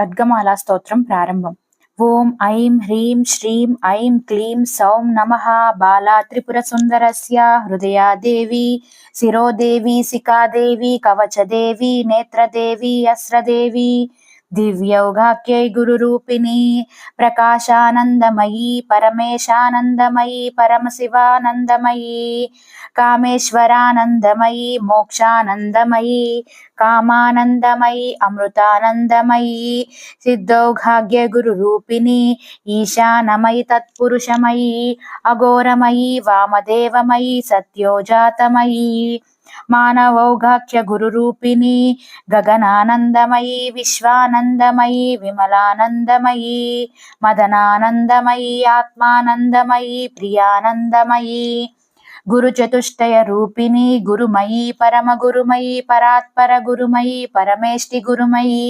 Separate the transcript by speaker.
Speaker 1: ఖడ్గమాలా స్తోత్రం ప్రారంభం. ఓం ఐం హ్రీం శ్రీం ఐం క్లీం సౌం నమః. బాలా త్రిపుర సుందరస్య హృదయాదేవి శిరోదేవి శిఖాదేవి కవచదేవి నేత్రదేవి అస్రదేవి దివ్యౌఘాఖ్యై గురురూపిణి ప్రకాశానందమయీ పరమేశానందమయీ పరమశివానందమయీ కామేశ్వరానందమయీ మోక్షానందమయీ కామానందమయీ అమృతానందమయీ సిద్ధౌఘాగ్య గురురూపిణి ఈశానమయీ తత్పురుషమయీ అఘోరమయీ వామదేవమయీ సత్యోజాతమయీ మానవౌఘాఖ్య గురురూపిణి గగనానందమయీ విశ్వానందమయీ విమలానందమయీ మదనానందమయీ ఆత్మానందమయీ ప్రియానందమయీ గురుచతుష్టయ రూపిణి గురుమయీ పరమ గురుమయీ పరాత్పర గురుమయీ పరమేష్టి గురుమయీ